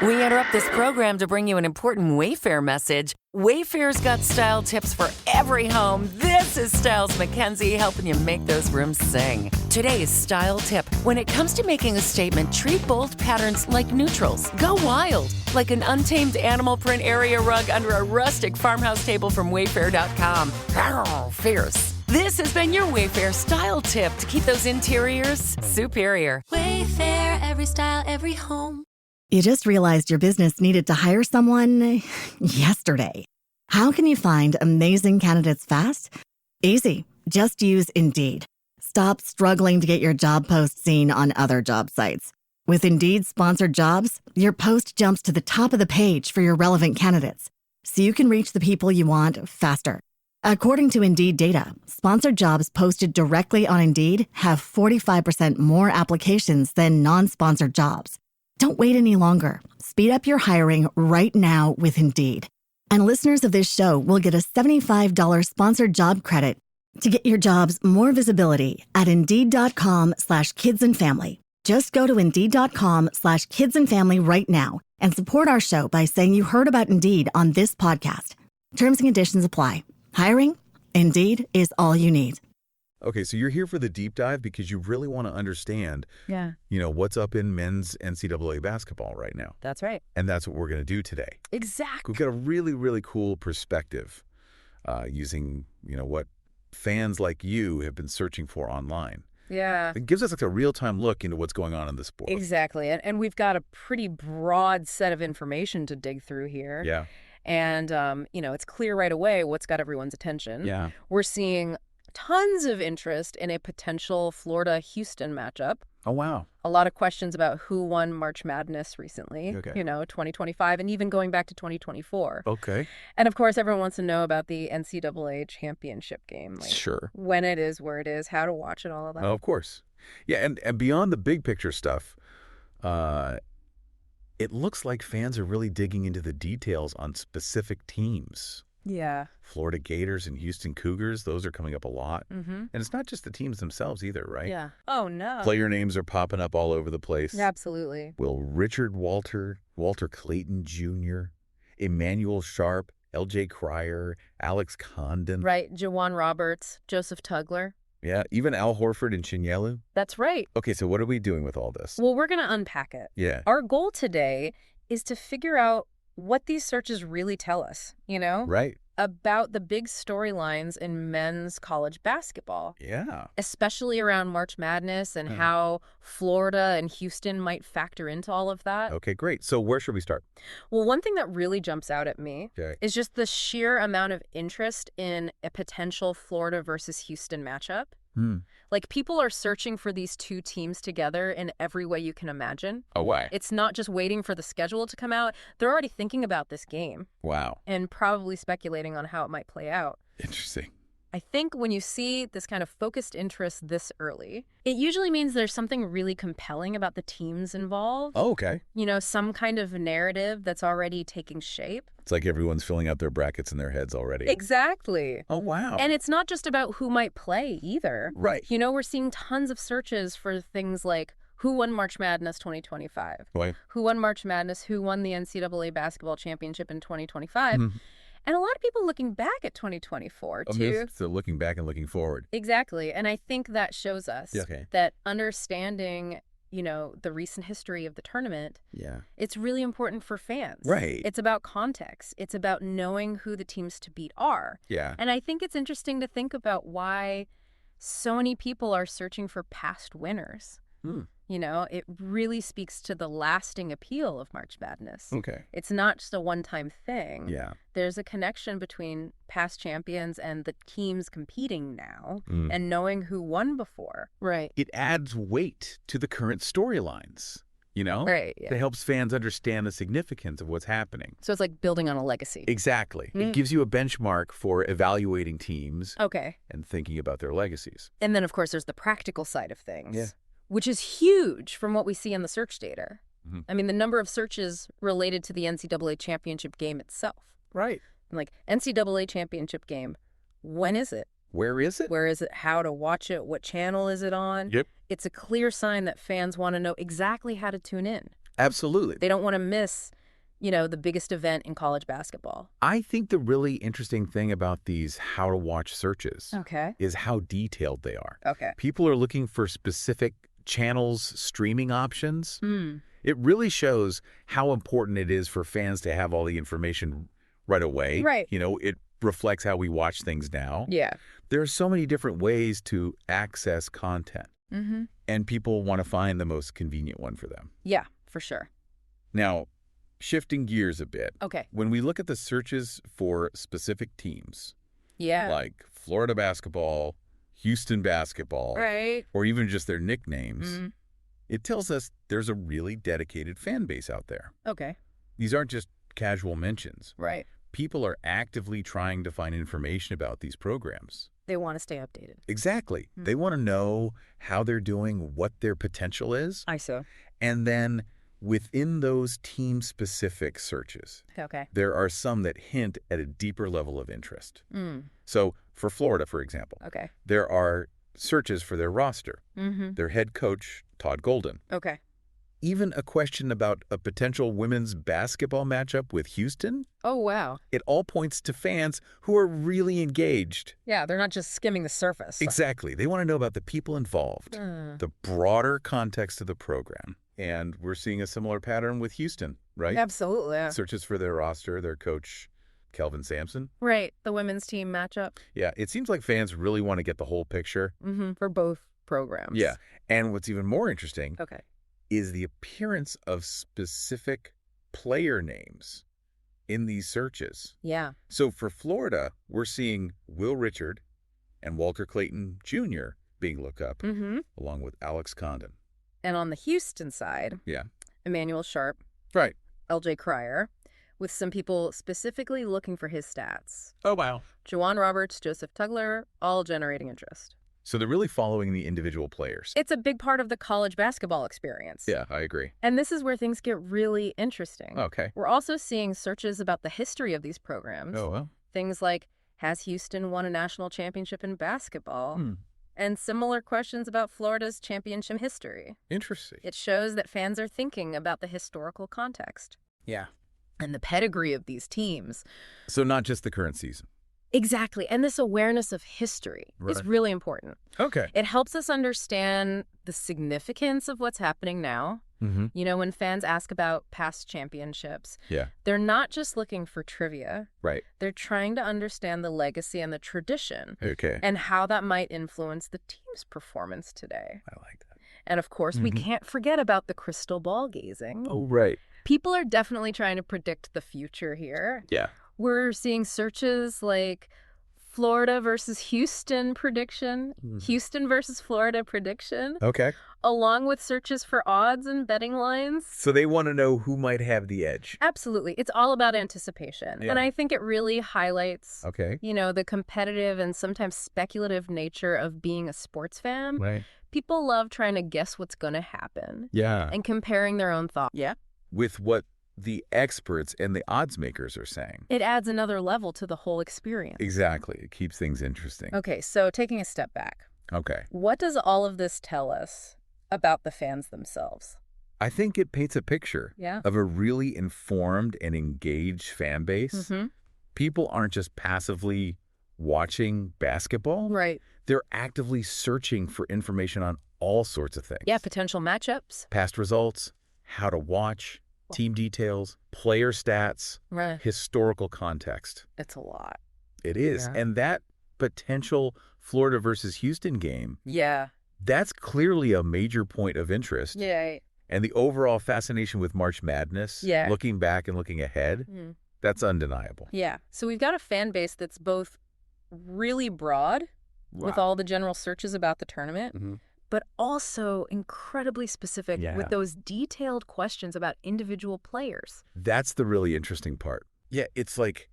We interrupt this program to bring you an important Wayfair message. Wayfair's got style tips for every home. This is Styles McKenzie helping you make those rooms sing. Today's style tip. When it comes to making a statement, treat bold patterns like neutrals. Go wild, like an untamed animal print area rug under a rustic farmhouse table from Wayfair.com. Arr, fierce. This has been your Wayfair style tip to keep those interiors superior. Wayfair, every style, every home. You just realized your business needed to hire someone yesterday. How can you find amazing candidates fast? Easy. Just use Indeed. Stop struggling to get your job post seen on other job sites. With Indeed sponsored jobs, your post jumps to the top of the page for your relevant candidates, so you can reach the people you want faster. According to Indeed data, sponsored jobs posted directly on Indeed have 45% more applications than non-sponsored jobs. Don't wait any longer. Speed up your hiring right now with Indeed. And listeners of this show will get a $75 sponsored job credit to get your jobs more visibility at Indeed.com/kidsandfamily. Just go to Indeed.com/kidsandfamily right now and support our show by saying you heard about Indeed on this podcast. Terms and conditions apply. Hiring? Indeed is all you need. Okay, so you're here for the deep dive because you really want to understand, what's up in men's NCAA basketball right now. That's right. And that's what we're going to do today. Exactly. We've got a really, really cool perspective using, what fans like you have been searching for online. Yeah. It gives us like a real-time look into what's going on in the sport. Exactly. And we've got a pretty broad set of information to dig through here. Yeah. And, it's clear right away what's got everyone's attention. Yeah. We're seeing tons of interest in a potential Florida-Houston matchup. Oh, wow. A lot of questions about who won March Madness recently, 2025, and even going back to 2024. Okay. And, of course, everyone wants to know about the NCAA championship game. Sure. When it is, where it is, how to watch it, all of that. Oh, of course. Yeah, and beyond the big picture stuff, it looks like fans are really digging into the details on specific teams. Yeah. Florida Gators and Houston Cougars, those are coming up a lot. Mm-hmm. And it's not just the teams themselves either, right? Yeah. Oh, no. Player names are popping up all over the place. Absolutely. Will Richard Walter Clayton Jr., Emmanuel Sharp, L.J. Cryer, Alex Condon. Right. Jawan Roberts, Joseph Tugler. Yeah, even Al Horford and Chinyelu. That's right. Okay, so what are we doing with all this? Well, we're going to unpack it. Yeah. Our goal today is to figure out what these searches really tell us, Right. About the big storylines in men's college basketball. Yeah. Especially around March Madness and how Florida and Houston might factor into all of that. Okay, great. So where should we start? Well, one thing that really jumps out at me is just the sheer amount of interest in a potential Florida versus Houston matchup. Like, people are searching for these two teams together in every way you can imagine. Oh, why? It's not just waiting for the schedule to come out. They're already thinking about this game. Wow. And probably speculating on how it might play out. Interesting. I think when you see this kind of focused interest this early, it usually means there's something really compelling about the teams involved. Oh, okay. Some kind of narrative that's already taking shape. It's like everyone's filling out their brackets in their heads already. Exactly. Oh, wow. And it's not just about who might play either. Right. We're seeing tons of searches for things like who won March Madness 2025? Why? Who won March Madness? Who won the NCAA basketball championship in 2025? Mm-hmm. And a lot of people looking back at 2024, too. So looking back and looking forward. Exactly. And I think that shows us that understanding, the recent history of the tournament, it's really important for fans. Right. It's about context. It's about knowing who the teams to beat are. Yeah. And I think it's interesting to think about why so many people are searching for past winners. It really speaks to the lasting appeal of March Madness. Okay. It's not just a one-time thing. Yeah. There's a connection between past champions and the teams competing now and knowing who won before. Right. It adds weight to the current storylines, Right. Yeah. It helps fans understand the significance of what's happening. So it's like building on a legacy. Exactly. It gives you a benchmark for evaluating teams and thinking about their legacies. And then, of course, there's the practical side of things, which is huge from what we see in the search data. Mm-hmm. I mean, the number of searches related to the NCAA championship game itself. Right. Like, NCAA championship game, when is it? Where is it? Where is it? How to watch it? What channel is it on? Yep. It's a clear sign that fans want to know exactly how to tune in. Absolutely. They don't want to miss, the biggest event in college basketball. I think the really interesting thing about these how-to-watch searches is how detailed they are. Okay. People are looking for specific channels, streaming options. It really shows how important it is for fans to have all the information right away. Right. It reflects how we watch things now. Yeah. There are so many different ways to access content, and people want to find the most convenient one for them. Yeah, for sure. Now, shifting gears a bit. Okay. When we look at the searches for specific teams, Yeah. like Florida basketball, Houston basketball, Right. or even just their nicknames, it tells us there's a really dedicated fan base out there. Okay. These aren't just casual mentions. Right. People are actively trying to find information about these programs. They want to stay updated. Exactly. They want to know how they're doing, what their potential is. I see. And then within those team-specific searches, there are some that hint at a deeper level of interest. So for Florida, for example, there are searches for their roster, their head coach, Todd Golden. Okay. Even a question about a potential women's basketball matchup with Houston. Oh, wow. It all points to fans who are really engaged. Yeah, they're not just skimming the surface. Exactly. They want to know about the people involved, the broader context of the program. And we're seeing a similar pattern with Houston, right? Absolutely. Yeah. Searches for their roster, their coach, Kelvin Sampson. Right. The women's team matchup. Yeah. It seems like fans really want to get the whole picture. For both programs. Yeah. And what's even more interesting is the appearance of specific player names in these searches. Yeah. So for Florida, we're seeing Will Richard and Walter Clayton Jr. being looked up, along with Alex Condon. And on the Houston side, Emmanuel Sharp, right, LJ Cryer, with some people specifically looking for his stats. Oh, wow. Juwan Roberts, Joseph Tugler, all generating interest. So they're really following the individual players. It's a big part of the college basketball experience. Yeah, I agree. And this is where things get really interesting. Okay. We're also seeing searches about the history of these programs. Oh, well. Things like, has Houston won a national championship in basketball? And similar questions about Florida's championship history. Interesting. It shows that fans are thinking about the historical context. Yeah. And the pedigree of these teams. So not just the current season. Exactly. And this awareness of history is really important. Okay. It helps us understand the significance of what's happening now. When fans ask about past championships, they're not just looking for trivia. Right. They're trying to understand the legacy and the tradition. Okay. And how that might influence the team's performance today. I like that. And of course, we can't forget about the crystal ball gazing. Oh, right. People are definitely trying to predict the future here. Yeah. We're seeing searches like Florida versus Houston prediction, Houston versus Florida prediction. Okay. Along with searches for odds and betting lines. So they want to know who might have the edge. Absolutely. It's all about anticipation. Yeah. And I think it really highlights, Okay. the competitive and sometimes speculative nature of being a sports fan. Right. People love trying to guess what's going to happen. Yeah. And comparing their own thoughts. Yeah. With what the experts and the odds makers are saying. It adds another level to the whole experience. Exactly. It keeps things interesting. Okay, so taking a step back. Okay. What does all of this tell us about the fans themselves? I think it paints a picture of a really informed and engaged fan base. People aren't just passively watching basketball. Right. They're actively searching for information on all sorts of things. Yeah, potential matchups. Past results, how to watch, team details, player stats, historical context. It's a lot. It is. Yeah. And that potential Florida versus Houston game, Yeah. that's clearly a major point of interest. Yeah. And the overall fascination with March Madness, looking back and looking ahead, that's undeniable. Yeah. So we've got a fan base that's both really broad with all the general searches about the tournament, but also incredibly specific with those detailed questions about individual players. That's the really interesting part. Yeah, it's like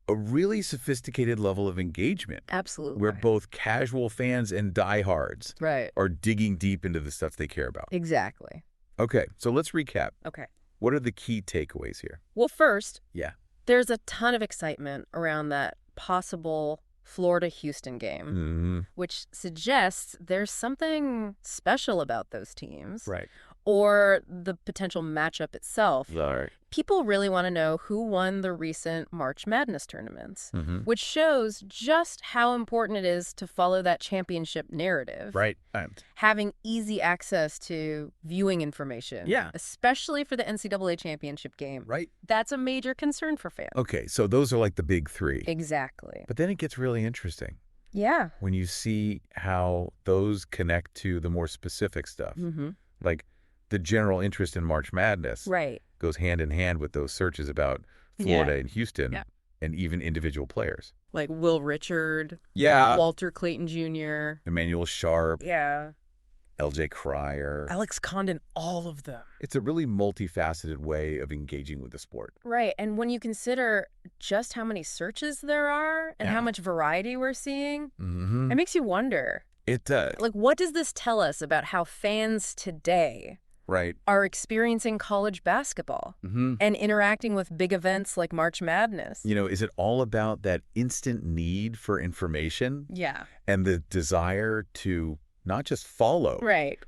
a really sophisticated level of engagement. Absolutely. Where both casual fans and diehards are digging deep into the stuff they care about. Exactly. Okay, so let's recap. Okay. What are the key takeaways here? Well, first, Yeah. there's a ton of excitement around that possible Florida-Houston game, which suggests there's something special about those teams. Right. or the potential matchup itself. Right. People really want to know who won the recent March Madness tournaments, which shows just how important it is to follow that championship narrative. Right. Having easy access to viewing information. Yeah. Especially for the NCAA championship game. Right. That's a major concern for fans. Okay, so those are like the big three. Exactly. But then it gets really interesting. Yeah. When you see how those connect to the more specific stuff. Like the general interest in March Madness goes hand in hand with those searches about Florida and Houston and even individual players. Like Will Richard, Walter Clayton Jr., Emmanuel Sharp, LJ Cryer, Alex Condon, all of them. It's a really multifaceted way of engaging with the sport. Right. And when you consider just how many searches there are and how much variety we're seeing, it makes you wonder. It does. Like, what does this tell us about how fans today are experiencing college basketball and interacting with big events like March Madness? You know, is it all about that instant need for information? Yeah. And the desire to not just follow,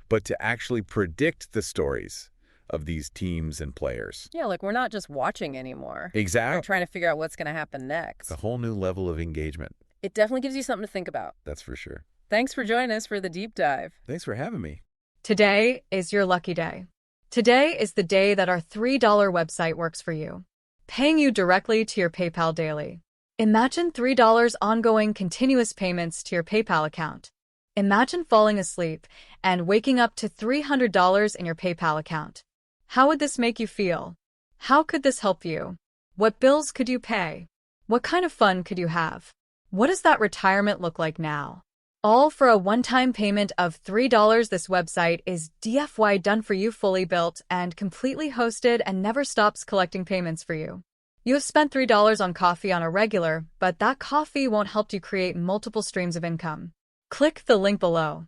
but to actually predict the stories of these teams and players. Yeah, like we're not just watching anymore. Exactly. We're trying to figure out what's going to happen next. It's a whole new level of engagement. It definitely gives you something to think about. That's for sure. Thanks for joining us for the deep dive. Thanks for having me. Today is your lucky day. Today is the day that our $3 website works for you, paying you directly to your PayPal daily. Imagine $3 ongoing continuous payments to your PayPal account. Imagine falling asleep and waking up to $300 in your PayPal account. How would this make you feel? How could this help you? What bills could you pay? What kind of fun could you have? What does that retirement look like now? All for a one-time payment of $3. This website is DFY done for you, fully built and completely hosted, and never stops collecting payments for you. You have spent $3 on coffee on a regular, but that coffee won't help you create multiple streams of income. Click the link below.